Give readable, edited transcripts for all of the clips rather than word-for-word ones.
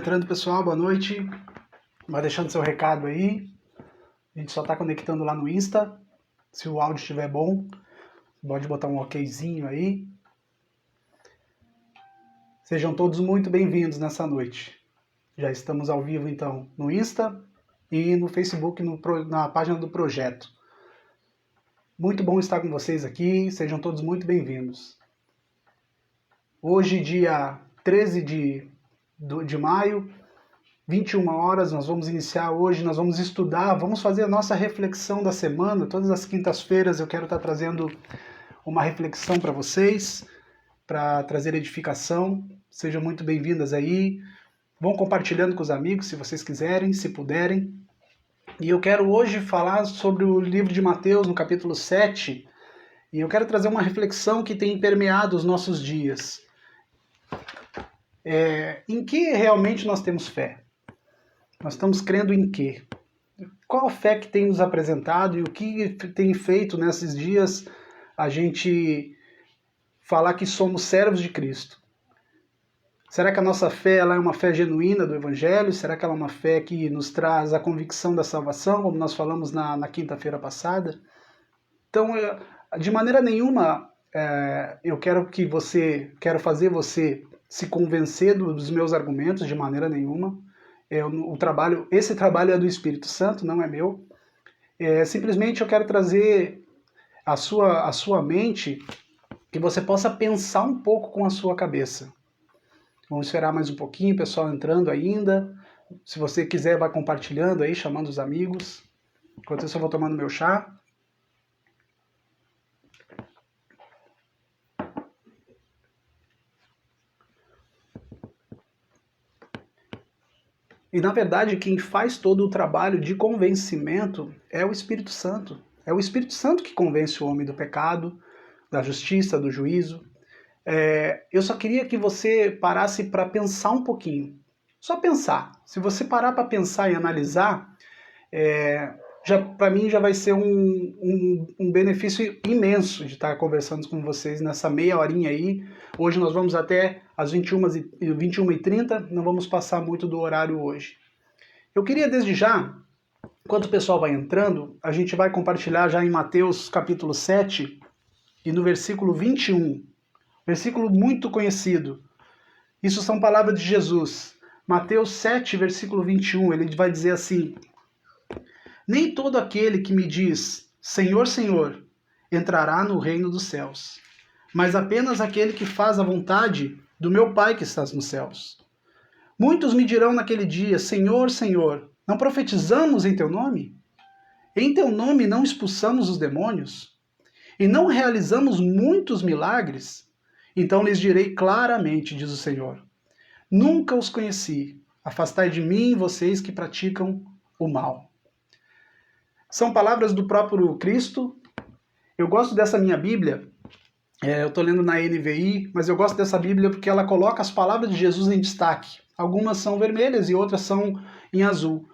entrando, pessoal, boa noite. Vai deixando seu recado aí. A gente só está conectando lá no Insta. Se o áudio estiver bom, pode botar um okzinho aí. Sejam todos muito bem-vindos nessa noite. Já estamos ao vivo, então, no Insta e no Facebook, na página do projeto. Muito bom estar com vocês aqui. Sejam todos muito bem-vindos. Hoje, dia 13 de maio, 21 horas, nós vamos iniciar hoje, nós vamos estudar, vamos fazer a nossa reflexão da semana. Todas as quintas-feiras eu quero estar trazendo uma reflexão para vocês, para trazer edificação. Sejam muito bem-vindas aí. Vão compartilhando com os amigos, se vocês quiserem, se puderem. E eu quero hoje falar sobre o livro de Mateus, no capítulo 7, e eu quero trazer uma reflexão que tem permeado os nossos dias. Em que realmente nós temos fé? Nós estamos crendo em quê? Qual a fé que tem nos apresentado e o que tem feito nesses dias a gente falar que somos servos de Cristo? Será que a nossa fé ela é uma fé genuína do Evangelho? Será que ela é uma fé que nos traz a convicção da salvação, como nós falamos na quinta-feira passada? Então, de maneira nenhuma, eu quero fazer você se convencer dos meus argumentos, de maneira nenhuma. Esse trabalho é do Espírito Santo, não é meu. Simplesmente eu quero trazer à sua mente que você possa pensar um pouco com a sua cabeça. Vamos esperar mais um pouquinho, pessoal entrando ainda. Se você quiser, vai compartilhando aí, chamando os amigos. Enquanto isso, eu vou tomando meu chá. E, na verdade, quem faz todo o trabalho de convencimento é o Espírito Santo. É o Espírito Santo que convence o homem do pecado, da justiça, do juízo. Eu só queria que você parasse para pensar um pouquinho. Só pensar. Se você parar para pensar e analisar, para mim já vai ser um benefício imenso de estar conversando com vocês nessa meia horinha aí. Hoje nós vamos até às 21h30, não vamos passar muito do horário hoje. Eu queria desde já, enquanto o pessoal vai entrando, a gente vai compartilhar já em Mateus capítulo 7 e no versículo 21, versículo muito conhecido. Isso são palavras de Jesus. Mateus 7, versículo 21, ele vai dizer assim: nem todo aquele que me diz, Senhor, Senhor, entrará no reino dos céus, mas apenas aquele que faz a vontade do meu Pai que está nos céus. Muitos me dirão naquele dia, Senhor, Senhor, não profetizamos em teu nome? Em teu nome não expulsamos os demônios? E não realizamos muitos milagres? Então lhes direi claramente, diz o Senhor, nunca os conheci. Afastai de mim, vocês que praticam o mal. São palavras do próprio Cristo. Eu gosto dessa minha Bíblia. Eu estou lendo na NVI, mas eu gosto dessa Bíblia porque ela coloca as palavras de Jesus em destaque. Algumas são vermelhas e outras são em azul.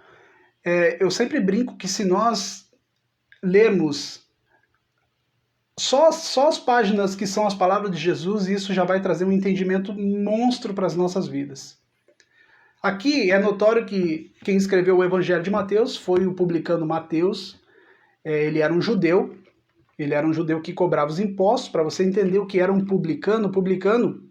Eu sempre brinco que se nós lermos só as páginas que são as palavras de Jesus, isso já vai trazer um entendimento monstro para as nossas vidas. Aqui é notório que quem escreveu o Evangelho de Mateus foi o publicano Mateus. Ele era um judeu. Ele era um judeu que cobrava os impostos. Para você entender o que era um publicano, o publicano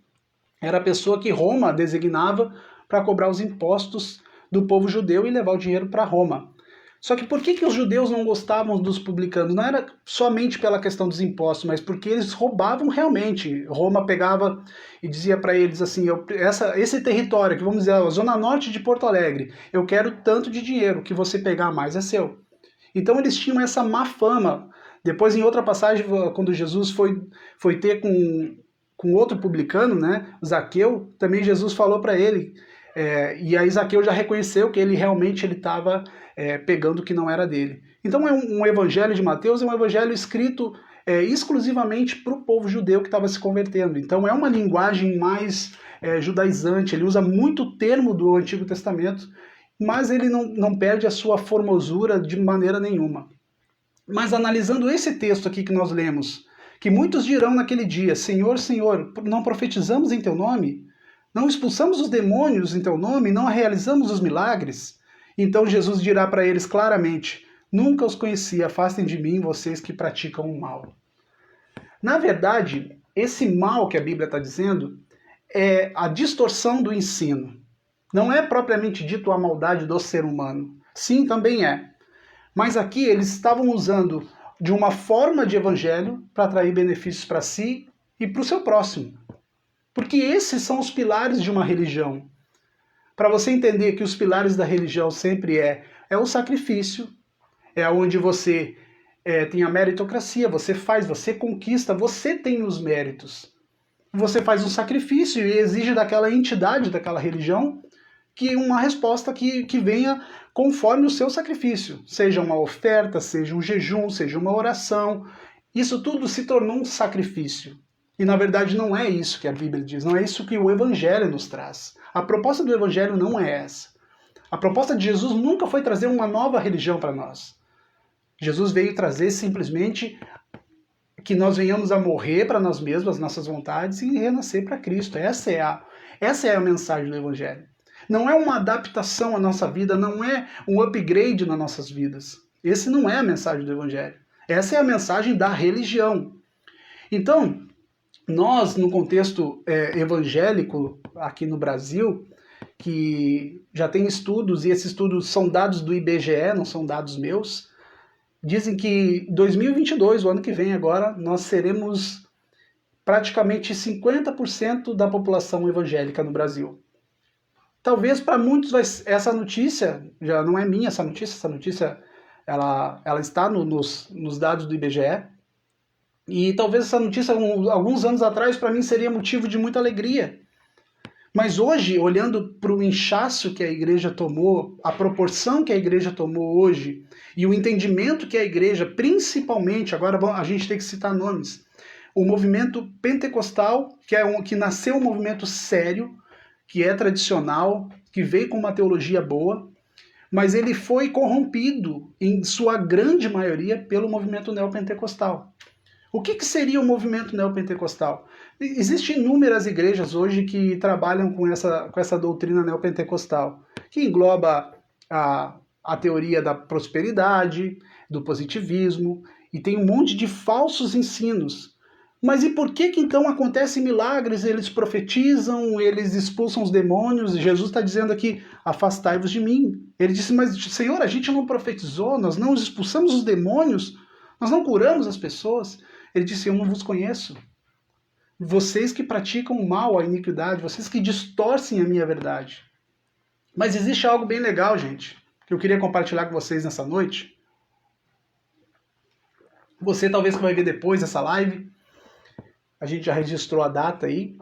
era a pessoa que Roma designava para cobrar os impostos do povo judeu e levar o dinheiro para Roma. Só que por que os judeus não gostavam dos publicanos? Não era somente pela questão dos impostos, mas porque eles roubavam realmente. Roma pegava e dizia para eles assim, esse território, que vamos dizer, a zona norte de Porto Alegre, eu quero tanto de dinheiro, o que você pegar mais é seu. Então eles tinham essa má fama. Depois, em outra passagem, quando Jesus foi ter com outro publicano, né, Zaqueu, também Jesus falou para ele, e aí Zaqueu já reconheceu que ele realmente estava pegando o que não era dele. Então um evangelho de Mateus é um evangelho escrito exclusivamente para o povo judeu que estava se convertendo. Então é uma linguagem mais judaizante, ele usa muito termo do Antigo Testamento, mas ele não perde a sua formosura de maneira nenhuma. Mas analisando esse texto aqui que nós lemos, que muitos dirão naquele dia, Senhor, Senhor, não profetizamos em teu nome? Não expulsamos os demônios em teu nome, não realizamos os milagres? Então Jesus dirá para eles claramente: nunca os conheci, afastem de mim vocês que praticam o mal. Na verdade, esse mal que a Bíblia está dizendo é a distorção do ensino. Não é propriamente dito a maldade do ser humano. Sim, também é. Mas aqui eles estavam usando de uma forma de evangelho para atrair benefícios para si e para o seu próximo. Porque esses são os pilares de uma religião. Para você entender que os pilares da religião sempre é o sacrifício, é onde você tem a meritocracia, você faz, você conquista, você tem os méritos. Você faz um sacrifício e exige daquela entidade, daquela religião, que uma resposta que venha conforme o seu sacrifício. Seja uma oferta, seja um jejum, seja uma oração. Isso tudo se tornou um sacrifício. E na verdade não é isso que a Bíblia diz, não é isso que o Evangelho nos traz. A proposta do Evangelho não é essa. A proposta de Jesus nunca foi trazer uma nova religião para nós. Jesus veio trazer simplesmente que nós venhamos a morrer para nós mesmos, as nossas vontades, e renascer para Cristo. Essa é a mensagem do Evangelho. Não é uma adaptação à nossa vida, não é um upgrade nas nossas vidas. Esse não é a mensagem do Evangelho. Essa é a mensagem da religião. Então, nós, no contexto evangélico aqui no Brasil, que já tem estudos, e esses estudos são dados do IBGE, não são dados meus, dizem que 2022, o ano que vem agora, nós seremos praticamente 50% da população evangélica no Brasil. Talvez para muitos essa notícia, já não é minha essa notícia ela está nos dados do IBGE, e talvez essa notícia, alguns anos atrás, para mim seria motivo de muita alegria. Mas hoje, olhando para o inchaço que a igreja tomou, a proporção que a igreja tomou hoje, e o entendimento que a igreja, principalmente, agora a gente tem que citar nomes, o movimento pentecostal, que nasceu um movimento sério, que é tradicional, que veio com uma teologia boa, mas ele foi corrompido, em sua grande maioria, pelo movimento neopentecostal. O que seria o movimento neopentecostal? Existem inúmeras igrejas hoje que trabalham com essa doutrina neopentecostal, que engloba a teoria da prosperidade, do positivismo, e tem um monte de falsos ensinos. Mas e por que então acontecem milagres? Eles profetizam, eles expulsam os demônios. Jesus está dizendo aqui, afastai-vos de mim. Ele disse, mas Senhor, a gente não profetizou, nós não expulsamos os demônios, nós não curamos as pessoas. Ele disse, eu não vos conheço. Vocês que praticam o mal, a iniquidade, vocês que distorcem a minha verdade. Mas existe algo bem legal, gente, que eu queria compartilhar com vocês nessa noite. Você talvez que vai ver depois essa live, a gente já registrou a data aí.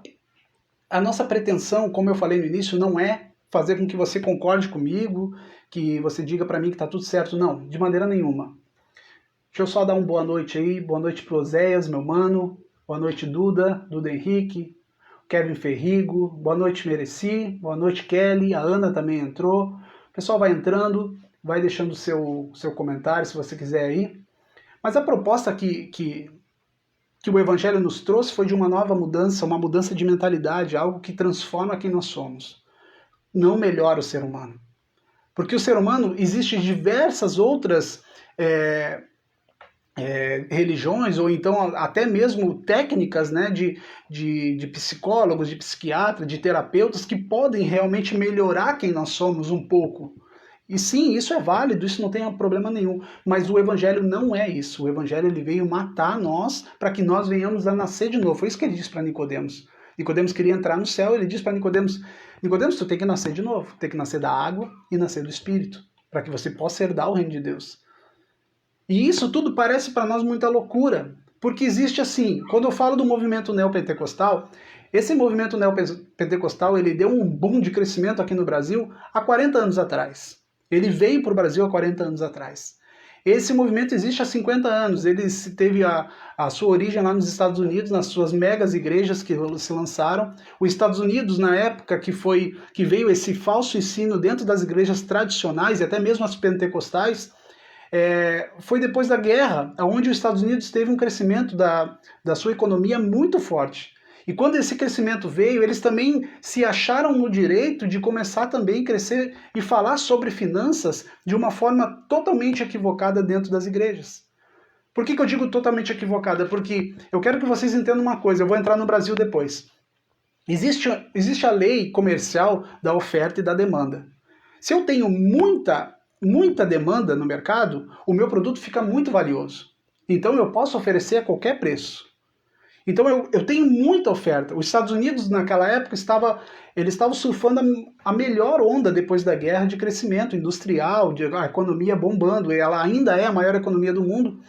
A nossa pretensão, como eu falei no início, não é fazer com que você concorde comigo, que você diga para mim que está tudo certo. Não, de maneira nenhuma. Deixa eu só dar uma boa noite aí. Boa noite pro Oséias, meu mano. Boa noite, Duda Henrique, Kevin Ferrigo. Boa noite, Mereci. Boa noite, Kelly. A Ana também entrou. O pessoal vai entrando, vai deixando o seu comentário, se você quiser aí. Mas a proposta que o Evangelho nos trouxe foi de uma nova mudança, uma mudança de mentalidade, algo que transforma quem nós somos. Não melhora o ser humano. Porque o ser humano, existem diversas outras religiões, ou então até mesmo técnicas, né, de psicólogos, de psiquiatras, de terapeutas, que podem realmente melhorar quem nós somos um pouco. E sim, isso é válido, isso não tem problema nenhum. Mas o Evangelho não é isso. O Evangelho ele veio matar nós para que nós venhamos a nascer de novo. Foi isso que ele disse para Nicodemos. Nicodemos queria entrar no céu, ele disse para Nicodemos, Nicodemos, tu tem que nascer de novo. Tem que nascer da água e nascer do Espírito, para que você possa herdar o reino de Deus. E isso tudo parece para nós muita loucura, porque existe assim, quando eu falo do movimento neopentecostal, esse movimento neopentecostal ele deu um boom de crescimento aqui no Brasil há 40 anos atrás. Ele veio para o Brasil há 40 anos atrás. Esse movimento existe há 50 anos, ele teve a sua origem lá nos Estados Unidos, nas suas megas igrejas que se lançaram. Os Estados Unidos, na época que veio esse falso ensino dentro das igrejas tradicionais e até mesmo as pentecostais, foi depois da guerra, onde os Estados Unidos teve um crescimento da sua economia muito forte. E quando esse crescimento veio, eles também se acharam no direito de começar também a crescer e falar sobre finanças de uma forma totalmente equivocada dentro das igrejas. Por que eu digo totalmente equivocada? Porque eu quero que vocês entendam uma coisa, eu vou entrar no Brasil depois. Existe a lei comercial da oferta e da demanda. Se eu tenho muita demanda no mercado, o meu produto fica muito valioso. Então eu posso oferecer a qualquer preço. Então eu tenho muita oferta. Os Estados Unidos, naquela época, eles estavam surfando a melhor onda depois da guerra de crescimento industrial, de a economia bombando, e ela ainda é a maior economia do mundo.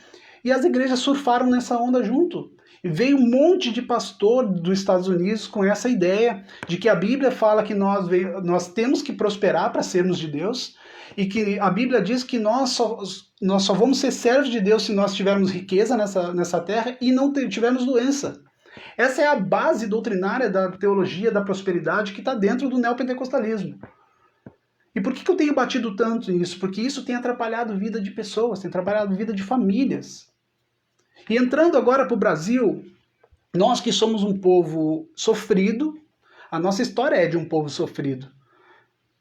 E as igrejas surfaram nessa onda junto. E veio um monte de pastor dos Estados Unidos com essa ideia de que a Bíblia fala que nós temos que prosperar para sermos de Deus, e que a Bíblia diz que nós só vamos ser servos de Deus se nós tivermos riqueza nessa terra e não tivermos doença. Essa é a base doutrinária da teologia da prosperidade que está dentro do neopentecostalismo. E por que eu tenho batido tanto nisso? Porque isso tem atrapalhado a vida de pessoas, tem atrapalhado a vida de famílias. E entrando agora para o Brasil, nós que somos um povo sofrido, a nossa história é de um povo sofrido.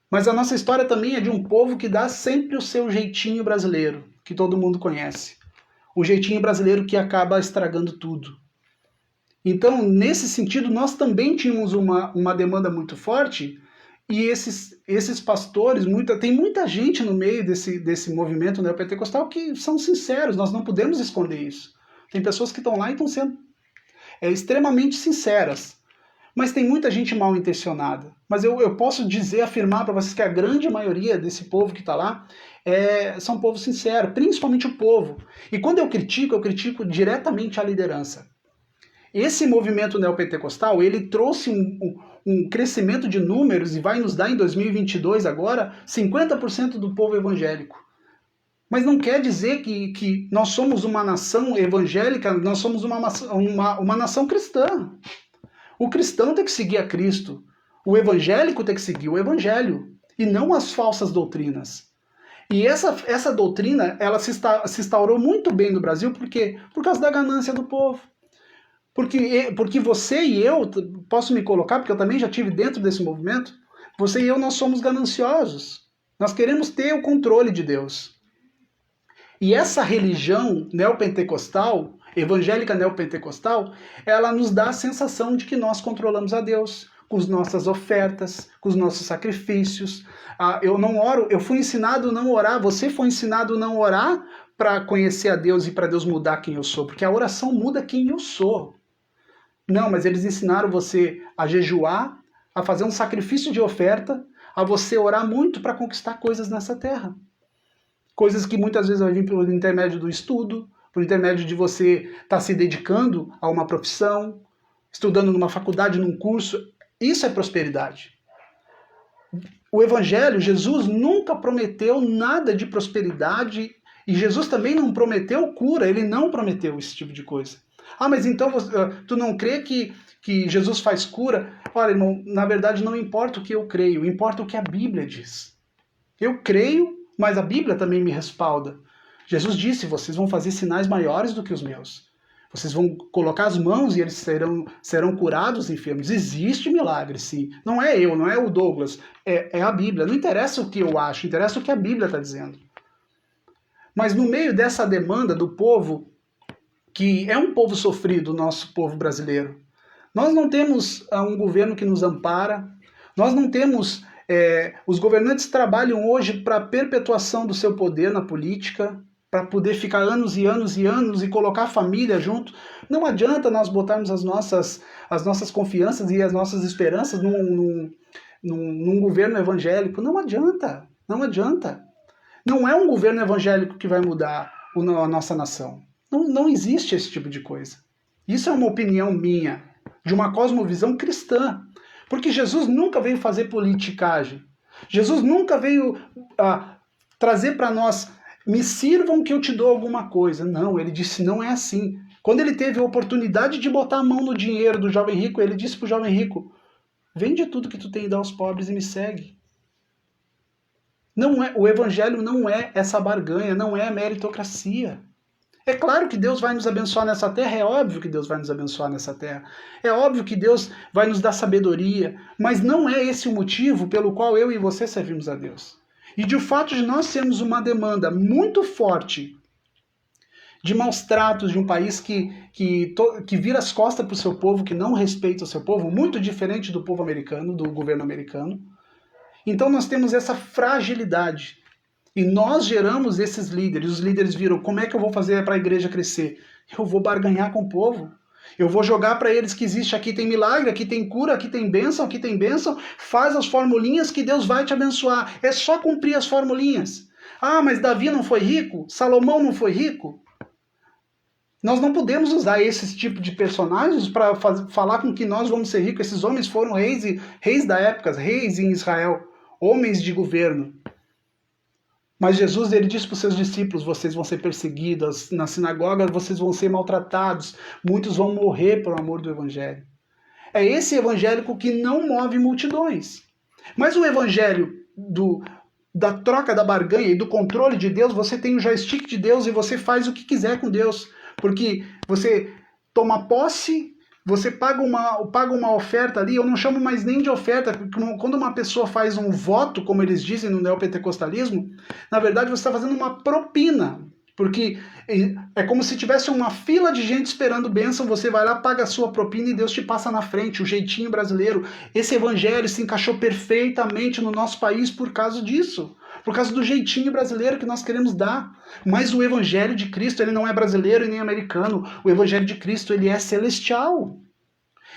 Mas a nossa história também é de um povo que dá sempre o seu jeitinho brasileiro, que todo mundo conhece. O jeitinho brasileiro que acaba estragando tudo. Então, nesse sentido, nós também tínhamos uma demanda muito forte, e esses pastores, tem muita gente no meio desse movimento neopentecostal que são sinceros, nós não podemos esconder isso. Tem pessoas que estão lá e estão sendo extremamente sinceras. Mas tem muita gente mal intencionada. Mas eu posso afirmar para vocês que a grande maioria desse povo que está lá são um povo sincero, principalmente o povo. E quando eu critico diretamente a liderança. Esse movimento neopentecostal, ele trouxe um crescimento de números e vai nos dar em 2022 agora 50% do povo evangélico. Mas não quer dizer que nós somos uma nação evangélica, nós somos uma nação cristã. O cristão tem que seguir a Cristo. O evangélico tem que seguir o evangelho. E não as falsas doutrinas. E essa doutrina, ela se instaurou muito bem no Brasil, por quê? Por causa da ganância do povo. Porque você e eu, posso me colocar, porque eu também já estive dentro desse movimento, você e eu, nós somos gananciosos. Nós queremos ter o controle de Deus. E essa religião neopentecostal, evangélica neopentecostal, ela nos dá a sensação de que nós controlamos a Deus, com as nossas ofertas, com os nossos sacrifícios. Eu não oro, eu fui ensinado a não orar, você foi ensinado a não orar para conhecer a Deus e para Deus mudar quem eu sou, porque a oração muda quem eu sou. Não, mas eles ensinaram você a jejuar, a fazer um sacrifício de oferta, a você orar muito para conquistar coisas nessa terra. Coisas que muitas vezes vai vir por intermédio do estudo, por intermédio de você estar se dedicando a uma profissão, estudando numa faculdade, num curso. Isso é prosperidade. O Evangelho, Jesus nunca prometeu nada de prosperidade, e Jesus também não prometeu cura, ele não prometeu esse tipo de coisa. Mas então tu não crê que Jesus faz cura? Olha, irmão, na verdade não importa o que eu creio, importa o que a Bíblia diz. Eu creio, mas a Bíblia também me respalda. Jesus disse, vocês vão fazer sinais maiores do que os meus. Vocês vão colocar as mãos e eles serão curados enfermos. Existe milagre, sim. Não é eu, não é o Douglas, é a Bíblia. Não interessa o que eu acho, interessa o que a Bíblia está dizendo. Mas no meio dessa demanda do povo, que é um povo sofrido, o nosso povo brasileiro, nós não temos um governo que nos ampara, nós não temos... os governantes trabalham hoje para a perpetuação do seu poder na política, para poder ficar anos e anos e anos e colocar a família junto. Não adianta nós botarmos as nossas confianças e as nossas esperanças num governo evangélico. Não adianta, não adianta. Não é um governo evangélico que vai mudar a nossa nação. Não existe esse tipo de coisa. Isso é uma opinião minha, de uma cosmovisão cristã. Porque Jesus nunca veio fazer politicagem. Jesus nunca veio trazer para nós, me sirvam que eu te dou alguma coisa. Não, ele disse, não é assim. Quando ele teve a oportunidade de botar a mão no dinheiro do jovem rico, ele disse para o jovem rico, vende tudo que tu tem e dá aos pobres e me segue. O evangelho não é essa barganha, não é a meritocracia. É claro que Deus vai nos abençoar nessa terra, é óbvio que Deus vai nos abençoar nessa terra. É óbvio que Deus vai nos dar sabedoria, mas não é esse o motivo pelo qual eu e você servimos a Deus. E de fato de nós termos uma demanda muito forte de maus tratos de um país que vira as costas para o seu povo, que não respeita o seu povo, muito diferente do povo americano, do governo americano. Então nós temos essa fragilidade. E nós geramos esses líderes. Os líderes viram, como é que eu vou fazer para a igreja crescer? Eu vou barganhar com o povo. Eu vou jogar para eles que existe, aqui tem milagre, aqui tem cura, aqui tem bênção, faz as formulinhas que Deus vai te abençoar. É só cumprir as formulinhas. Ah, mas Davi não foi rico? Salomão não foi rico? Nós não podemos usar esse tipo de personagens para falar com que nós vamos ser ricos. Esses homens foram reis da época, reis em Israel, homens de governo. Mas Jesus, ele disse para os seus discípulos, vocês vão ser perseguidos, na sinagoga vocês vão ser maltratados, muitos vão morrer por amor do evangelho. É esse evangélico que não move multidões. Mas o evangelho da troca da barganha e do controle de Deus, você tem o joystick de Deus e você faz o que quiser com Deus. Porque você toma posse, você paga uma oferta ali, eu não chamo mais nem de oferta, porque quando uma pessoa faz um voto, como eles dizem no neopentecostalismo, na verdade você está fazendo uma propina. Porque é como se tivesse uma fila de gente esperando bênção, você vai lá, paga a sua propina e Deus te passa na frente, o jeitinho brasileiro. Esse evangelho se encaixou perfeitamente no nosso país por causa disso. Por causa do jeitinho brasileiro que nós queremos dar. Mas o evangelho de Cristo, ele não é brasileiro e nem americano. O evangelho de Cristo, ele é celestial.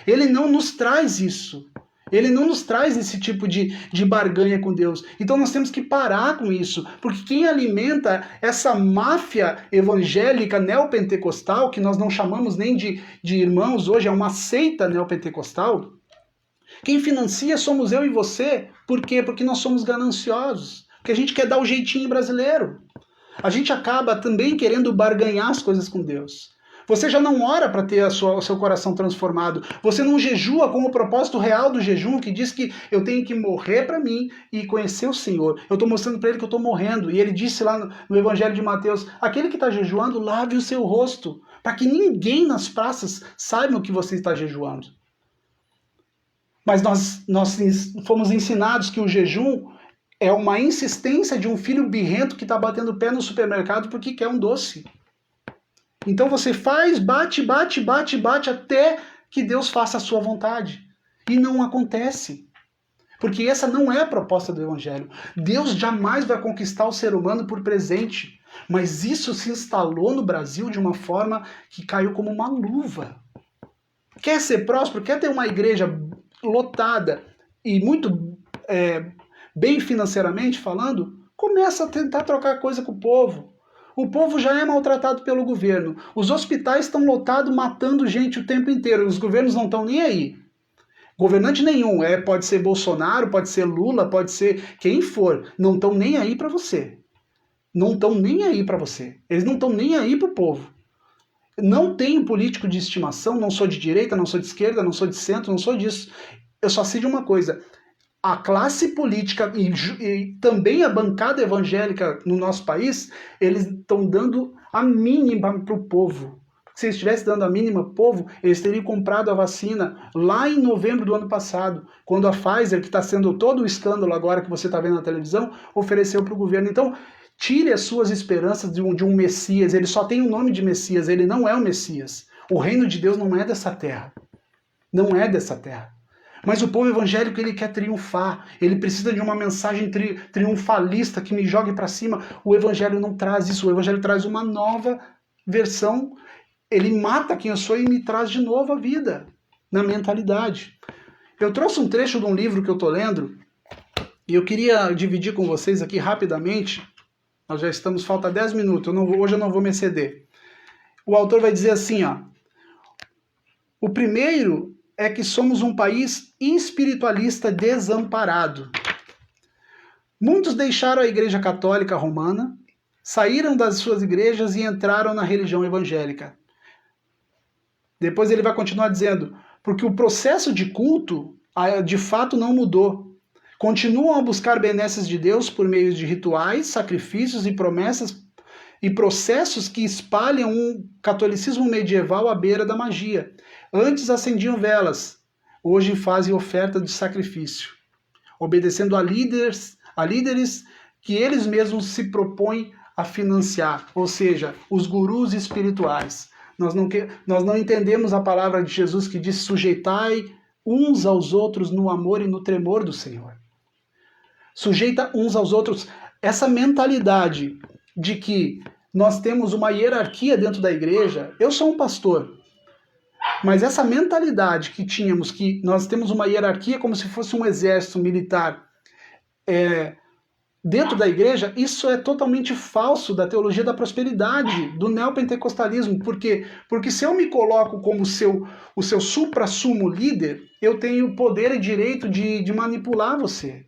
Ele não nos traz isso. Ele não nos traz esse tipo de barganha com Deus. Então nós temos que parar com isso. Porque quem alimenta essa máfia evangélica neopentecostal, que nós não chamamos nem de irmãos hoje, é uma seita neopentecostal, quem financia somos eu e você. Por quê? Porque nós somos gananciosos. Porque a gente quer dar o jeitinho brasileiro. A gente acaba também querendo barganhar as coisas com Deus. Você já não ora para ter o seu coração transformado. Você não jejua com o propósito real do jejum, que diz que eu tenho que morrer para mim e conhecer o Senhor. Eu estou mostrando para ele que eu estou morrendo. E ele disse lá no Evangelho de Mateus, aquele que está jejuando, lave o seu rosto, para que ninguém nas praças saiba que você está jejuando. Mas nós fomos ensinados que o jejum é uma insistência de um filho birrento que está batendo o pé no supermercado porque quer um doce. Então você faz, bate até que Deus faça a sua vontade. E não acontece. Porque essa não é a proposta do Evangelho. Deus jamais vai conquistar o ser humano por presente. Mas isso se instalou no Brasil de uma forma que caiu como uma luva. Quer ser próspero? Quer ter uma igreja lotada e muito bem financeiramente falando? Começa a tentar trocar coisa com o povo. O povo já é maltratado pelo governo. Os hospitais estão lotados, matando gente o tempo inteiro. Os governos não estão nem aí. Governante nenhum. Pode ser Bolsonaro, pode ser Lula, pode ser quem for. Não estão nem aí para você. Não estão nem aí para você. Eles não estão nem aí para o povo. Não tenho político de estimação, não sou de direita, não sou de esquerda, não sou de centro, não sou disso. Eu só sei de uma coisa. A classe política e também a bancada evangélica no nosso país, eles estão dando a mínima para o povo. Se eles estivessem dando a mínima para o povo, eles teriam comprado a vacina lá em novembro do ano passado, quando a Pfizer, que está sendo todo o escândalo agora que você está vendo na televisão, ofereceu para o governo. Então, tire as suas esperanças de um Messias. Ele só tem o nome de Messias, ele não é o Messias. O reino de Deus não é dessa terra. Não é dessa terra. Mas o povo evangélico, ele quer triunfar. Ele precisa de uma mensagem triunfalista que me jogue para cima. O evangelho não traz isso. O evangelho traz uma nova versão. Ele mata quem eu sou e me traz de novo a vida na mentalidade. Eu trouxe um trecho de um livro que eu estou lendo e eu queria dividir com vocês aqui rapidamente. Nós já estamos, falta 10 minutos. Hoje eu não vou me exceder. O autor vai dizer assim, ó. O primeiro é que somos um país espiritualista desamparado. Muitos deixaram a Igreja Católica Romana, saíram das suas igrejas e entraram na religião evangélica. Depois ele vai continuar dizendo, porque o processo de culto, de fato, não mudou. Continuam a buscar benesses de Deus por meio de rituais, sacrifícios e promessas e processos que espalham um catolicismo medieval à beira da magia. Antes acendiam velas, hoje fazem oferta de sacrifício, obedecendo a líderes que eles mesmos se propõem a financiar, ou seja, os gurus espirituais. Nós não entendemos a palavra de Jesus que diz: sujeitai uns aos outros no amor e no tremor do Senhor. Sujeita uns aos outros. Essa mentalidade de que nós temos uma hierarquia dentro da igreja. Eu sou um pastor, mas essa mentalidade que tínhamos, que nós temos uma hierarquia como se fosse um exército militar dentro da igreja, isso é totalmente falso da teologia da prosperidade, do neopentecostalismo. Por quê? Porque se eu me coloco como o seu supra-sumo líder, eu tenho poder e direito de manipular você.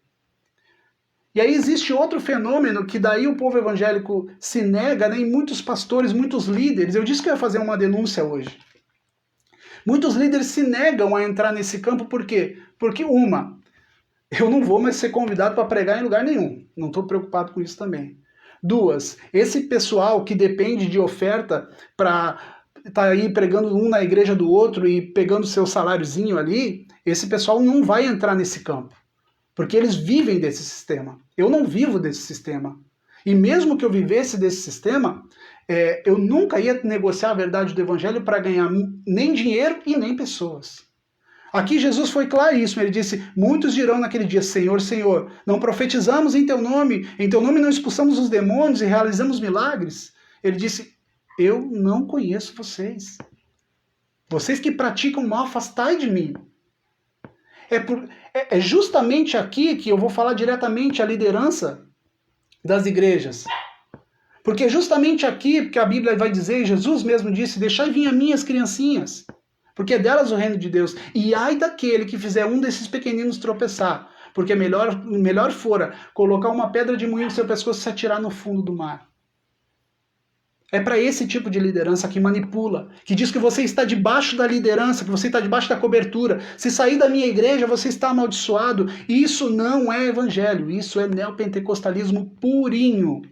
E aí existe outro fenômeno que daí o povo evangélico se nega, né? E muitos pastores, muitos líderes, eu disse que eu ia fazer uma denúncia hoje. Muitos líderes se negam a entrar nesse campo, por quê? Porque eu não vou mais ser convidado para pregar em lugar nenhum. Não estou preocupado com isso também. 2, esse pessoal que depende de oferta para estar aí pregando um na igreja do outro e pegando seu saláriozinho ali, esse pessoal não vai entrar nesse campo. Porque eles vivem desse sistema. Eu não vivo desse sistema. E mesmo que eu vivesse desse sistema, eu nunca ia negociar a verdade do evangelho para ganhar nem dinheiro e nem pessoas. Aqui Jesus foi claríssimo, ele disse: muitos dirão naquele dia: Senhor, Senhor, não profetizamos em teu nome não expulsamos os demônios e realizamos milagres? Ele disse: eu não conheço vocês. Vocês que praticam mal, afastai de mim. É justamente aqui que eu vou falar diretamente à liderança das igrejas. Porque é justamente aqui que a Bíblia vai dizer, e Jesus mesmo disse: deixai vir a mim as criancinhas, porque é delas o reino de Deus. E ai daquele que fizer um desses pequeninos tropeçar, porque melhor fora colocar uma pedra de moinho no seu pescoço e se atirar no fundo do mar. É para esse tipo de liderança que manipula, que diz que você está debaixo da liderança, que você está debaixo da cobertura. Se sair da minha igreja, você está amaldiçoado. Isso não é evangelho, isso é neopentecostalismo purinho.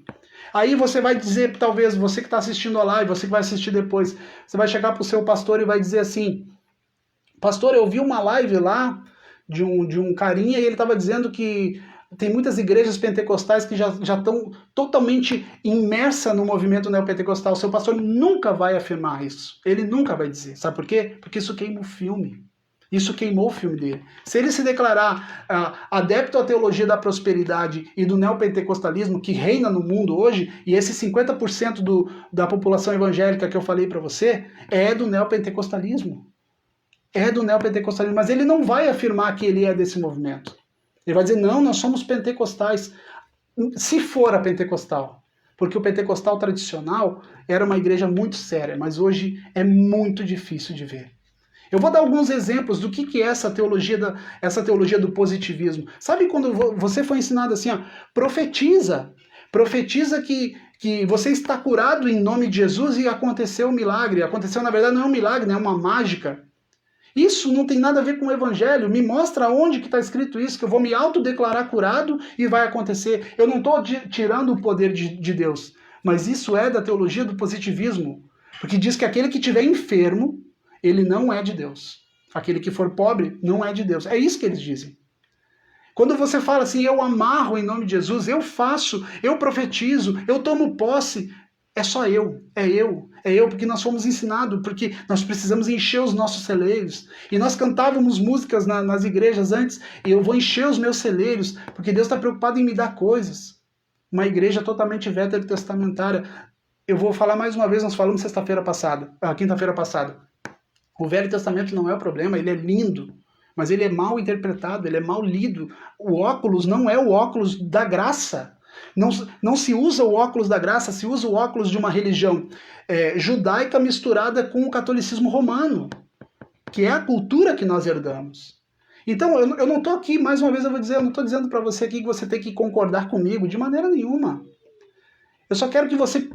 Aí você vai dizer, talvez você que está assistindo a live, você que vai assistir depois, você vai chegar para o seu pastor e vai dizer assim: pastor, eu vi uma live lá de um carinha e ele estava dizendo que tem muitas igrejas pentecostais que já estão totalmente imersas no movimento neopentecostal. O seu pastor nunca vai afirmar isso. Ele nunca vai dizer. Sabe por quê? Porque isso queima o filme. Isso queimou o filme dele. Se ele se declarar adepto à teologia da prosperidade e do neopentecostalismo que reina no mundo hoje, e esse 50% da população evangélica que eu falei para você, é do neopentecostalismo. É do neopentecostalismo. Mas ele não vai afirmar que ele é desse movimento. Ele vai dizer: não, nós somos pentecostais. Se for a pentecostal. Porque o pentecostal tradicional era uma igreja muito séria, mas hoje é muito difícil de ver. Eu vou dar alguns exemplos do que é essa teologia do positivismo. Sabe quando você foi ensinado assim, ó, profetiza que você está curado em nome de Jesus e aconteceu um milagre. Aconteceu, na verdade, não é um milagre, é uma mágica. Isso não tem nada a ver com o evangelho. Me mostra onde que está escrito isso, que eu vou me autodeclarar curado e vai acontecer. Eu não estou tirando o poder de Deus, mas isso é da teologia do positivismo, porque diz que aquele que estiver enfermo, ele não é de Deus. Aquele que for pobre não é de Deus. É isso que eles dizem. Quando você fala assim: eu amarro em nome de Jesus, eu faço, eu profetizo, eu tomo posse, é só eu, porque nós fomos ensinados, porque nós precisamos encher os nossos celeiros. E nós cantávamos músicas nas igrejas antes: e eu vou encher os meus celeiros, porque Deus está preocupado em me dar coisas. Uma igreja totalmente veterotestamentária. Eu vou falar mais uma vez, nós falamos quinta-feira passada. O Velho Testamento não é o problema, ele é lindo, mas ele é mal interpretado, ele é mal lido. O óculos não é o óculos da graça. Não se usa o óculos da graça, se usa o óculos de uma religião judaica misturada com o catolicismo romano, que é a cultura que nós herdamos. Então, eu não estou aqui, mais uma vez eu vou dizer, eu não estou dizendo para você aqui que você tem que concordar comigo, de maneira nenhuma. Eu só quero que você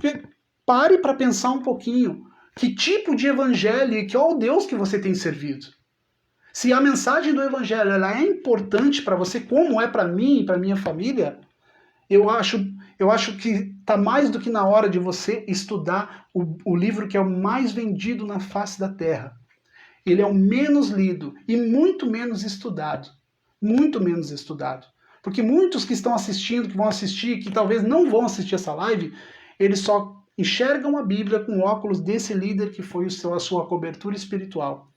pare para pensar um pouquinho. Que tipo de evangelho e qual Deus que você tem servido? Se a mensagem do evangelho ela é importante para você, como é para mim e para minha família, eu acho que está mais do que na hora de você estudar o livro que é o mais vendido na face da Terra. Ele é o menos lido e muito menos estudado. Muito menos estudado. Porque muitos que estão assistindo, que vão assistir, que talvez não vão assistir essa live, eles só enxergam a Bíblia com óculos desse líder que foi a sua cobertura espiritual.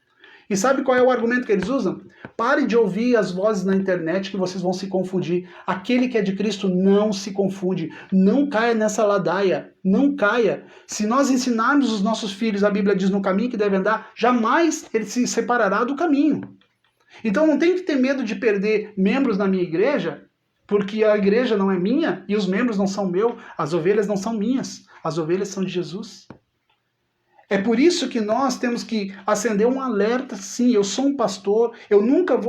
E sabe qual é o argumento que eles usam? Pare de ouvir as vozes na internet que vocês vão se confundir. Aquele que é de Cristo não se confunde. Não caia nessa ladaia. Não caia. Se nós ensinarmos os nossos filhos, a Bíblia diz, no caminho que devem andar, jamais ele se separará do caminho. Então não tem que ter medo de perder membros na minha igreja, porque a igreja não é minha e os membros não são meus, as ovelhas não são minhas, as ovelhas são de Jesus. É por isso que nós temos que acender um alerta, sim, eu sou um pastor,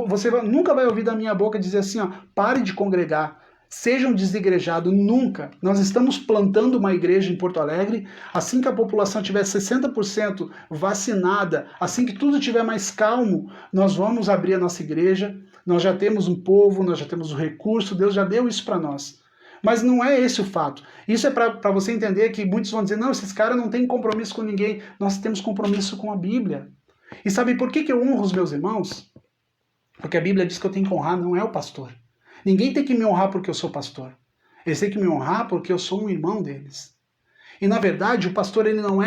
você nunca vai ouvir da minha boca dizer assim, ó, pare de congregar, seja um desigrejados, nunca. Nós estamos plantando uma igreja em Porto Alegre, assim que a população tiver 60% vacinada, assim que tudo estiver mais calmo, nós vamos abrir a nossa igreja, nós já temos um povo, nós já temos o recurso, Deus já deu isso para nós. Mas não é esse o fato. Isso é para você entender que muitos vão dizer, não, esses caras não têm compromisso com ninguém. Nós temos compromisso com a Bíblia. E sabe por que eu honro os meus irmãos? Porque a Bíblia diz que eu tenho que honrar, não é o pastor. Ninguém tem que me honrar porque eu sou pastor. Eles têm que me honrar porque eu sou um irmão deles. E na verdade, o pastor ele não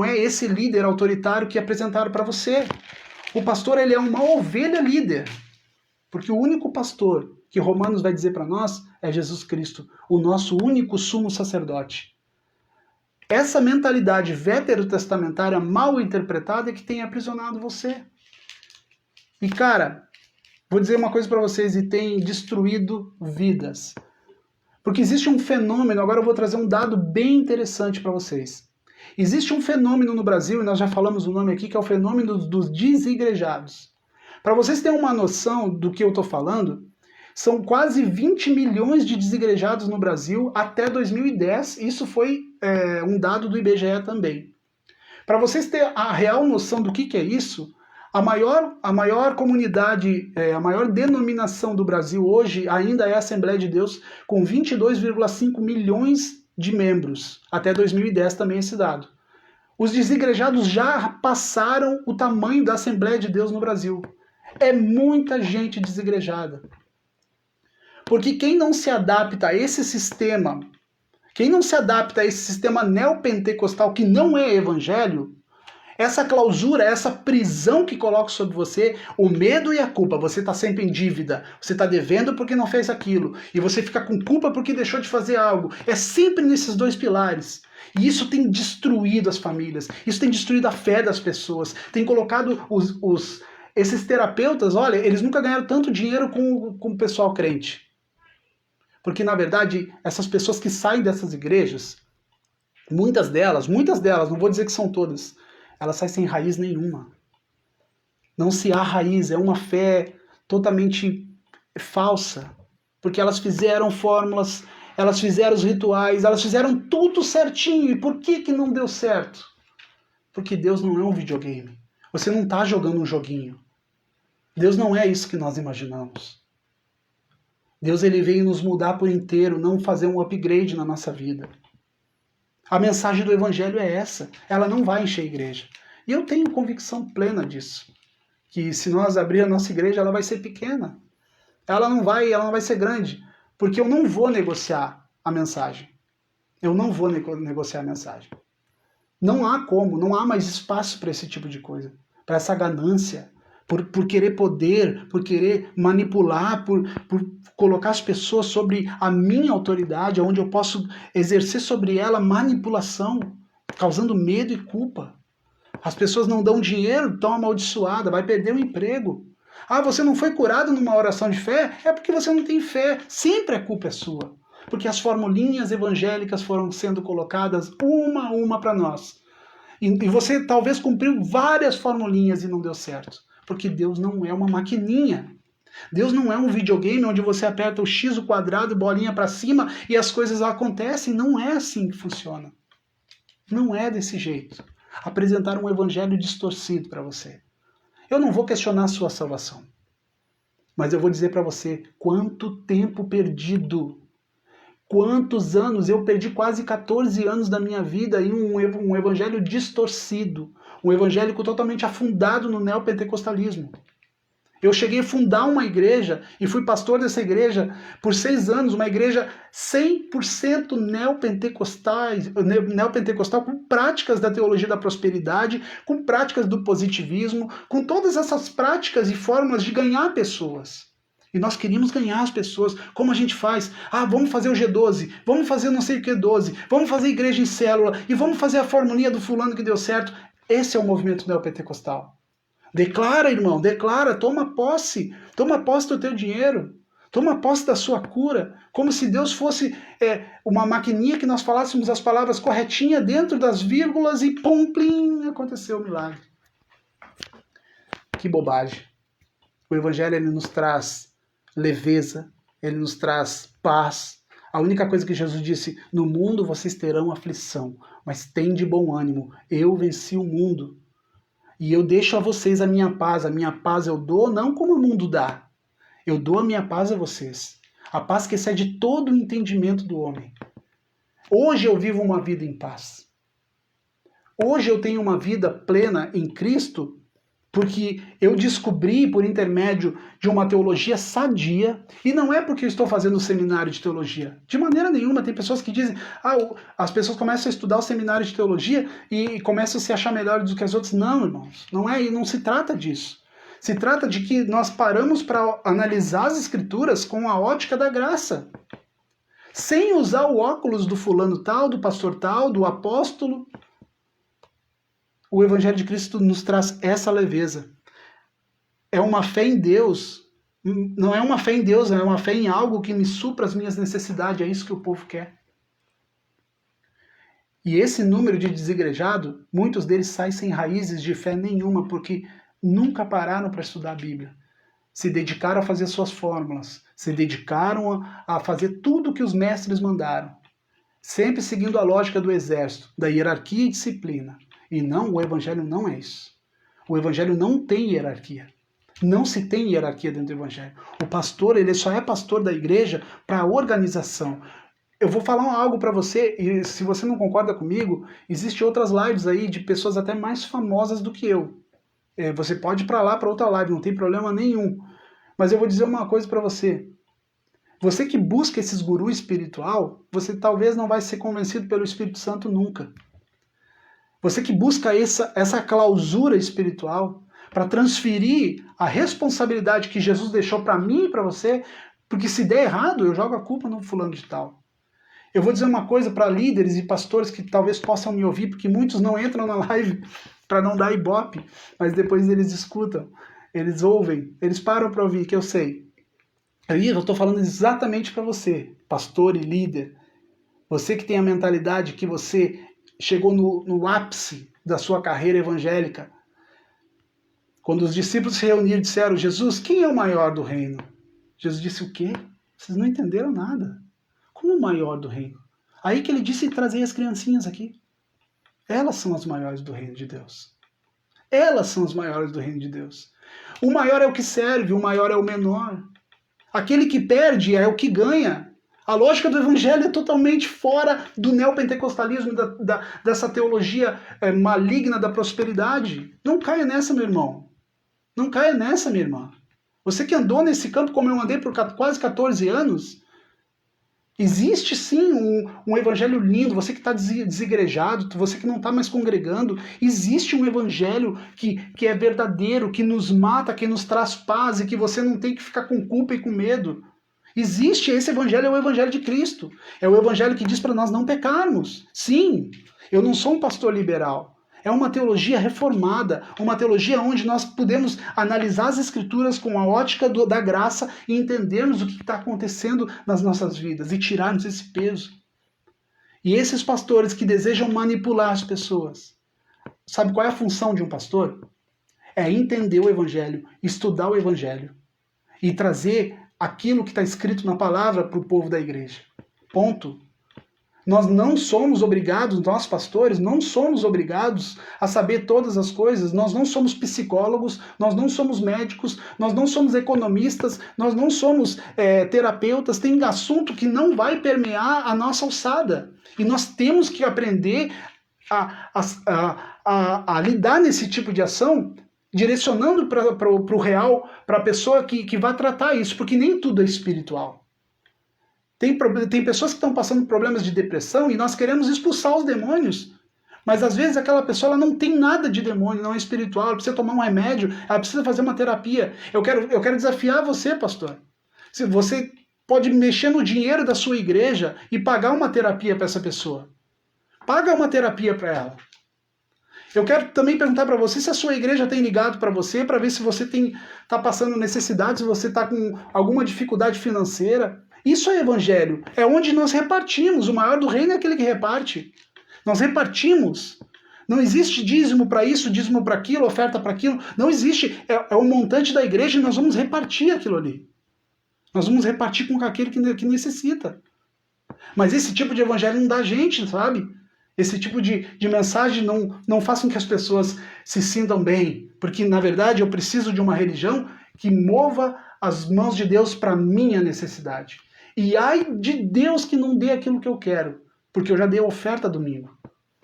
é esse líder autoritário que apresentaram para você. O pastor ele é uma ovelha líder. Porque o único pastor que Romanos vai dizer para nós é Jesus Cristo, o nosso único sumo sacerdote. Essa mentalidade veterotestamentária mal interpretada é que tem aprisionado você. E cara, vou dizer uma coisa para vocês, e tem destruído vidas. Porque existe um fenômeno, agora eu vou trazer um dado bem interessante para vocês. Existe um fenômeno no Brasil, e nós já falamos o nome aqui, que é o fenômeno dos desigrejados. Para vocês terem uma noção do que eu estou falando, são quase 20 milhões de desigrejados no Brasil até 2010. Isso foi um dado do IBGE também. Para vocês terem a real noção do que é isso, a maior comunidade, a maior denominação do Brasil hoje ainda é a Assembleia de Deus, com 22,5 milhões de membros. Até 2010 também esse dado. Os desigrejados já passaram o tamanho da Assembleia de Deus no Brasil. É muita gente desigrejada. Porque quem não se adapta a esse sistema, quem não se adapta a esse sistema neopentecostal que não é evangelho, essa clausura, essa prisão que coloca sobre você, o medo e a culpa, você está sempre em dívida, você está devendo porque não fez aquilo, e você fica com culpa porque deixou de fazer algo, é sempre nesses dois pilares. E isso tem destruído as famílias, isso tem destruído a fé das pessoas, tem colocado esses terapeutas, olha, eles nunca ganharam tanto dinheiro com o pessoal crente. Porque, na verdade, essas pessoas que saem dessas igrejas, muitas delas, não vou dizer que são todas, elas saem sem raiz nenhuma. Não se há raiz, é uma fé totalmente falsa. Porque elas fizeram fórmulas, elas fizeram os rituais, elas fizeram tudo certinho. E por que não deu certo? Porque Deus não é um videogame. Você não está jogando um joguinho. Deus não é isso que nós imaginamos. Deus ele veio nos mudar por inteiro, não fazer um upgrade na nossa vida. A mensagem do Evangelho é essa. Ela não vai encher a igreja. E eu tenho convicção plena disso. Que se nós abrir a nossa igreja, ela vai ser pequena. Ela não vai ser grande. Porque eu não vou negociar a mensagem. Eu não vou negociar a mensagem. Não há como, não há mais espaço para esse tipo de coisa. Para essa ganância. Por querer poder, por querer manipular, por colocar as pessoas sobre a minha autoridade, onde eu posso exercer sobre ela manipulação, causando medo e culpa. As pessoas não dão dinheiro, estão amaldiçoadas, vai perder o emprego. Ah, você não foi curado numa oração de fé? É porque você não tem fé. Sempre a culpa é sua. Porque as formulinhas evangélicas foram sendo colocadas uma a uma para nós. E você talvez cumpriu várias formulinhas e não deu certo. Porque Deus não é uma maquininha. Deus não é um videogame onde você aperta o X, o quadrado, bolinha para cima e as coisas acontecem. Não é assim que funciona. Não é desse jeito. Apresentar um evangelho distorcido para você. Eu não vou questionar a sua salvação. Mas eu vou dizer para você quanto tempo perdido. quantos anos? Eu perdi quase 14 anos da minha vida em um evangelho distorcido, um evangélico totalmente afundado no neopentecostalismo. Eu cheguei a fundar uma igreja e fui pastor dessa igreja por 6 anos, uma igreja 100% neopentecostal, com práticas da teologia da prosperidade, com práticas do positivismo, com todas essas práticas e fórmulas de ganhar pessoas. E nós queríamos ganhar as pessoas. Como a gente faz? Vamos fazer o G12, vamos fazer não sei o que 12, vamos fazer igreja em célula e vamos fazer a formulinha do fulano que deu certo. Esse é o movimento neopentecostal. Declara, irmão, declara, toma posse do teu dinheiro, toma posse da sua cura, como se Deus fosse uma maquininha que nós falássemos as palavras corretinhas dentro das vírgulas e pum, plim, aconteceu o milagre. Que bobagem. O Evangelho ele nos traz leveza, ele nos traz paz. A única coisa que Jesus disse, no mundo vocês terão aflição, mas tende bom ânimo, eu venci o mundo. E eu deixo a vocês a minha paz eu dou não como o mundo dá. Eu dou a minha paz a vocês. A paz que excede todo o entendimento do homem. Hoje eu vivo uma vida em paz. Hoje eu tenho uma vida plena em Cristo, porque eu descobri por intermédio de uma teologia sadia, e não é porque eu estou fazendo um seminário de teologia. De maneira nenhuma, tem pessoas que dizem, as pessoas começam a estudar o seminário de teologia e começam a se achar melhores do que as outras. Não, irmãos, não se trata disso. Se trata de que nós paramos para analisar as escrituras com a ótica da graça. Sem usar o óculos do fulano tal, do pastor tal, do apóstolo. O Evangelho de Cristo nos traz essa leveza. É uma fé em Deus. Não é uma fé em Deus, é uma fé em algo que me supra as minhas necessidades. É isso que o povo quer. E esse número de desigrejados, muitos deles saem sem raízes de fé nenhuma, porque nunca pararam para estudar a Bíblia. Se dedicaram a fazer suas fórmulas. Se dedicaram a fazer tudo o que os mestres mandaram. Sempre seguindo a lógica do exército, da hierarquia e disciplina. E não, o Evangelho não é isso. O Evangelho não tem hierarquia. Não se tem hierarquia dentro do Evangelho. O pastor, ele só é pastor da igreja para a organização. Eu vou falar algo para você, e se você não concorda comigo, existem outras lives aí de pessoas até mais famosas do que eu. Você pode ir para lá, para outra live, não tem problema nenhum. Mas eu vou dizer uma coisa para você. Você que busca esses gurus espiritual, você talvez não vai ser convencido pelo Espírito Santo nunca. Você que busca essa clausura espiritual para transferir a responsabilidade que Jesus deixou para mim e para você, porque se der errado, eu jogo a culpa no fulano de tal. Eu vou dizer uma coisa para líderes e pastores que talvez possam me ouvir, porque muitos não entram na live para não dar ibope, mas depois eles escutam, eles ouvem, eles param para ouvir, que eu sei. Eu estou falando exatamente para você, pastor e líder. Você que tem a mentalidade que você chegou no ápice da sua carreira evangélica. Quando os discípulos se reuniram e disseram, Jesus, quem é o maior do reino? Jesus disse, o quê? Vocês não entenderam nada. Como o maior do reino? Aí que ele disse, trazei as criancinhas aqui. Elas são as maiores do reino de Deus. Elas são as maiores do reino de Deus. O maior é o que serve, o maior é o menor. Aquele que perde é o que ganha. A lógica do evangelho é totalmente fora do neopentecostalismo, dessa teologia maligna da prosperidade. Não caia nessa, meu irmão. Não caia nessa, minha irmã. Você que andou nesse campo como eu andei por quase 14 anos, existe sim um evangelho lindo. Você que está desigrejado, você que não está mais congregando, existe um evangelho que é verdadeiro, que nos mata, que nos traz paz e que você não tem que ficar com culpa e com medo. Existe, esse evangelho é o evangelho de Cristo. É o evangelho que diz para nós não pecarmos. Sim, eu não sou um pastor liberal. É uma teologia reformada, uma teologia onde nós podemos analisar as escrituras com a ótica da graça e entendermos o que está acontecendo nas nossas vidas e tirarmos esse peso. E esses pastores que desejam manipular as pessoas, sabe qual é a função de um pastor? É entender o evangelho, estudar o evangelho e trazer aquilo que está escrito na palavra para o povo da igreja. Ponto. Nós não somos obrigados, nós pastores, não somos obrigados a saber todas as coisas. Nós não somos psicólogos, nós não somos médicos, nós não somos economistas, nós não somos terapeutas. Tem assunto que não vai permear a nossa alçada. E nós temos que aprender a lidar nesse tipo de ação, direcionando para o real, para a pessoa que vai tratar isso, porque nem tudo é espiritual. Tem pessoas que estão passando problemas de depressão e nós queremos expulsar os demônios. Mas às vezes aquela pessoa ela não tem nada de demônio, não é espiritual, ela precisa tomar um remédio, ela precisa fazer uma terapia. Eu quero desafiar você, pastor. Se você pode mexer no dinheiro da sua igreja e pagar uma terapia para essa pessoa. Paga uma terapia para ela. Eu quero também perguntar para você se a sua igreja tem ligado para você, para ver se você está passando necessidade, se você está com alguma dificuldade financeira. Isso é evangelho. É onde nós repartimos. O maior do reino é aquele que reparte. Nós repartimos. Não existe dízimo para isso, dízimo para aquilo, oferta para aquilo. Não existe. É o montante da igreja e nós vamos repartir aquilo ali. Nós vamos repartir com aquele que necessita. Mas esse tipo de evangelho não dá gente, sabe? Esse tipo de mensagem não faz com que as pessoas se sintam bem. Porque, na verdade, eu preciso de uma religião que mova as mãos de Deus para a minha necessidade. E ai de Deus que não dê aquilo que eu quero. Porque eu já dei a oferta domingo.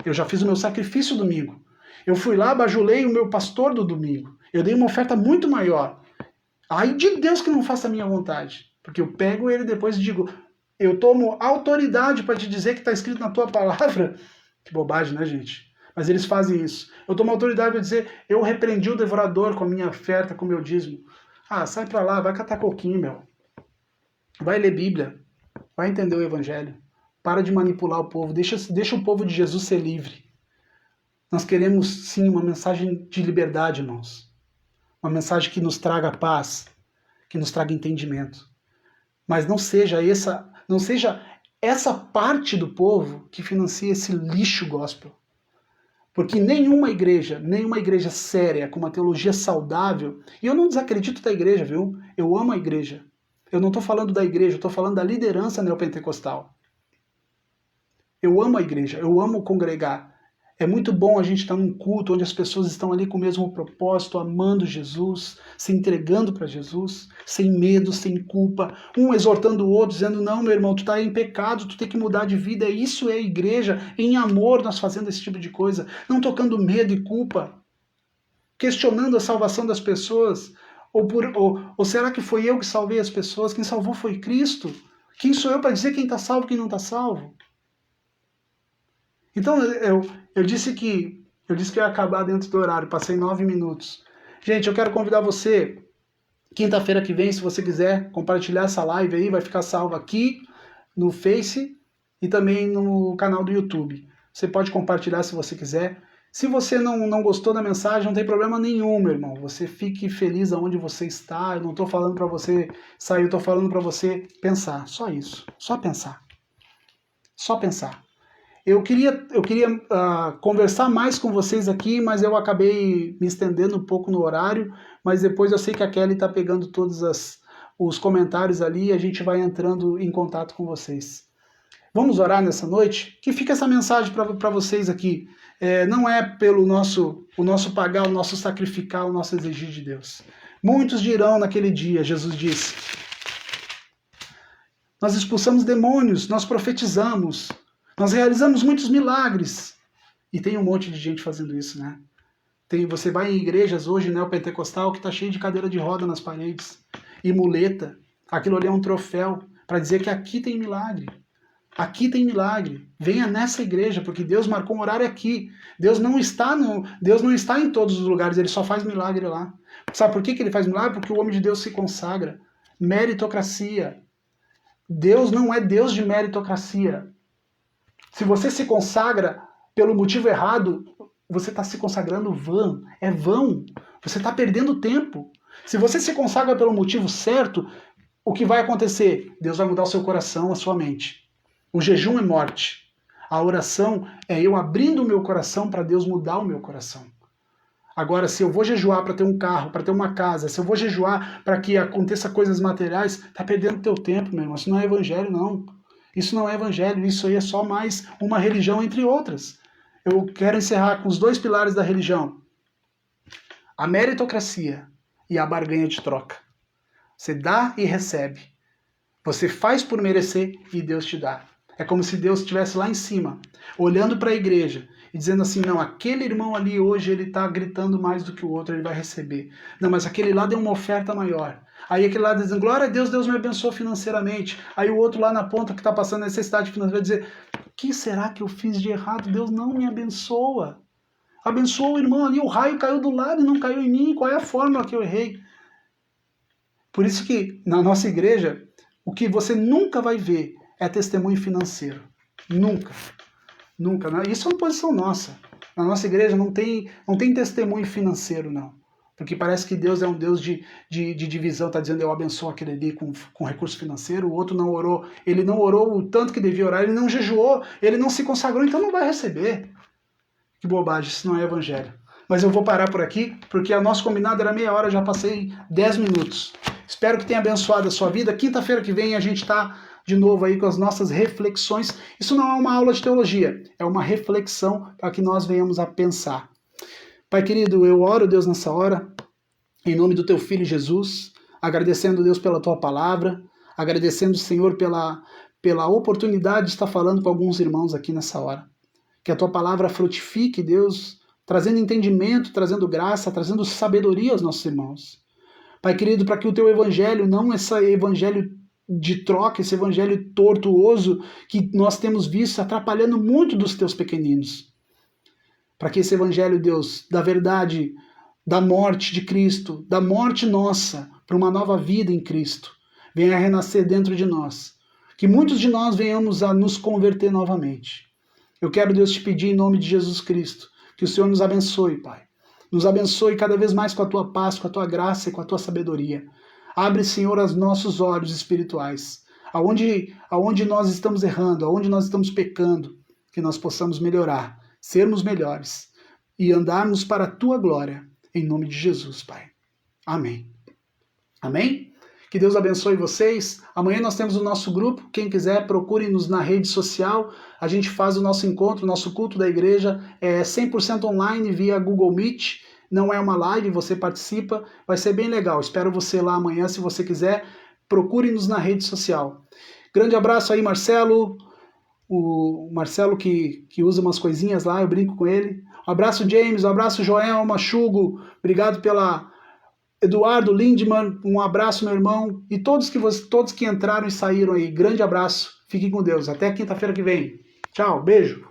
Eu já fiz o meu sacrifício domingo. Eu fui lá, bajulei o meu pastor do domingo. Eu dei uma oferta muito maior. Ai de Deus que não faça a minha vontade. Porque eu pego ele depois e digo, eu tomo autoridade para te dizer que está escrito na tua palavra. Que bobagem, né, gente? Mas eles fazem isso. Eu tomo autoridade para dizer, eu repreendi o devorador com a minha oferta, com o meu dízimo. Ah, sai para lá, vai catar coquinho, meu. Vai ler Bíblia. Vai entender o Evangelho. Para de manipular o povo. Deixa o povo de Jesus ser livre. Nós queremos, sim, uma mensagem de liberdade, irmãos. Uma mensagem que nos traga paz, que nos traga entendimento. Mas não seja essa parte do povo que financia esse lixo gospel. Porque nenhuma igreja séria, com uma teologia saudável, e eu não desacredito da igreja, viu? Eu amo a igreja. Eu não estou falando da igreja, eu estou falando da liderança neopentecostal. Eu amo a igreja, eu amo congregar. É muito bom a gente estar num culto onde as pessoas estão ali com o mesmo propósito, amando Jesus, se entregando para Jesus, sem medo, sem culpa, um exortando o outro, dizendo, não, meu irmão, tu está em pecado, tu tem que mudar de vida. Isso é a igreja, em amor nós fazendo esse tipo de coisa, não tocando medo e culpa, questionando a salvação das pessoas, ou será que foi eu que salvei as pessoas? Quem salvou foi Cristo. Quem sou eu para dizer quem está salvo e quem não está salvo? Então, eu disse que eu ia acabar dentro do horário, passei 9 minutos. Gente, eu quero convidar você, quinta-feira que vem, se você quiser compartilhar essa live aí, vai ficar salva aqui no Face e também no canal do YouTube. Você pode compartilhar se você quiser. Se você não gostou da mensagem, não tem problema nenhum, meu irmão. Você fique feliz aonde você está. Eu não estou falando para você sair, eu estou falando para você pensar. Só isso. Só pensar. Só pensar. Eu queria conversar mais com vocês aqui, mas eu acabei me estendendo um pouco no horário. Mas depois eu sei que a Kelly está pegando todos os comentários ali e a gente vai entrando em contato com vocês. Vamos orar nessa noite? Que fica essa mensagem para vocês aqui. Não é pelo o nosso pagar, o nosso sacrificar, o nosso exigir de Deus. Muitos dirão naquele dia, Jesus disse. Nós expulsamos demônios, nós profetizamos, nós realizamos muitos milagres. E tem um monte de gente fazendo isso, né? Você vai em igrejas hoje, neopentecostal, que está cheio de cadeira de roda nas paredes. E muleta. Aquilo ali é um troféu para dizer que aqui tem milagre. Aqui tem milagre. Venha nessa igreja, porque Deus marcou um horário aqui. Deus não está em todos os lugares, ele só faz milagre lá. Sabe por que ele faz milagre? Porque o homem de Deus se consagra. Meritocracia. Deus não é Deus de meritocracia. Se você se consagra pelo motivo errado, você está se consagrando vão. É vão. Você está perdendo tempo. Se você se consagra pelo motivo certo, o que vai acontecer? Deus vai mudar o seu coração, a sua mente. O jejum é morte. A oração é eu abrindo o meu coração para Deus mudar o meu coração. Agora, se eu vou jejuar para ter um carro, para ter uma casa, se eu vou jejuar para que aconteça coisas materiais, tá perdendo teu tempo, meu irmão. Isso não é evangelho, não. Isso não é evangelho, isso aí é só mais uma religião entre outras. Eu quero encerrar com os 2 pilares da religião: a meritocracia e a barganha de troca. Você dá e recebe. Você faz por merecer e Deus te dá. É como se Deus estivesse lá em cima, olhando para a igreja e dizendo assim: não, aquele irmão ali hoje ele está gritando mais do que o outro, ele vai receber. Não, mas aquele lá deu uma oferta maior. Aí aquele lá dizendo: glória a Deus, Deus me abençoou financeiramente. Aí o outro lá na ponta que está passando necessidade financeira vai dizer: o que será que eu fiz de errado? Deus não me abençoa. Abençoa o irmão ali, o raio caiu do lado e não caiu em mim. Qual é a fórmula que eu errei? Por isso que na nossa igreja, o que você nunca vai ver é testemunho financeiro. Nunca. Nunca. Isso é uma posição nossa. Na nossa igreja não tem testemunho financeiro, não. Porque parece que Deus é um Deus de divisão, está dizendo: eu abençoo aquele ali com recurso financeiro, o outro não orou, ele não orou o tanto que devia orar, ele não jejuou, ele não se consagrou, então não vai receber. Que bobagem, isso não é evangelho. Mas eu vou parar por aqui, porque a nossa combinada era meia hora, já passei 10 minutos. Espero que tenha abençoado a sua vida. Quinta-feira que vem a gente está de novo aí com as nossas reflexões. Isso não é uma aula de teologia, é uma reflexão para que nós venhamos a pensar. Pai querido, eu oro, Deus, nessa hora, em nome do teu Filho Jesus, agradecendo, Deus, pela tua palavra, agradecendo, Senhor, pela oportunidade de estar falando com alguns irmãos aqui nessa hora. Que a tua palavra frutifique, Deus, trazendo entendimento, trazendo graça, trazendo sabedoria aos nossos irmãos. Pai querido, para que o teu evangelho, não esse evangelho de troca, esse evangelho tortuoso que nós temos visto atrapalhando muito dos teus pequeninos. Para que esse evangelho, Deus, da verdade, da morte de Cristo, da morte nossa, para uma nova vida em Cristo, venha a renascer dentro de nós. Que muitos de nós venhamos a nos converter novamente. Eu quero, Deus, te pedir em nome de Jesus Cristo, que o Senhor nos abençoe, Pai. Nos abençoe cada vez mais com a tua paz, com a tua graça e com a tua sabedoria. Abre, Senhor, os nossos olhos espirituais. Aonde nós estamos errando, aonde nós estamos pecando, que nós possamos melhorar, sermos melhores e andarmos para a tua glória. Em nome de Jesus, Pai. Amém. Amém? Que Deus abençoe vocês. Amanhã nós temos o nosso grupo. Quem quiser, procure-nos na rede social. A gente faz o nosso encontro, o nosso culto da igreja. É 100% online via Google Meet. Não é uma live, você participa. Vai ser bem legal. Espero você lá amanhã, se você quiser. Procure-nos na rede social. Grande abraço aí, Marcelo. O Marcelo que usa umas coisinhas lá, eu brinco com ele. Um abraço, James. Um abraço, Joel Machugo. Obrigado pela... Eduardo Lindman, um abraço, meu irmão, e todos que entraram e saíram aí, grande abraço, fiquem com Deus, até quinta-feira que vem, tchau, beijo.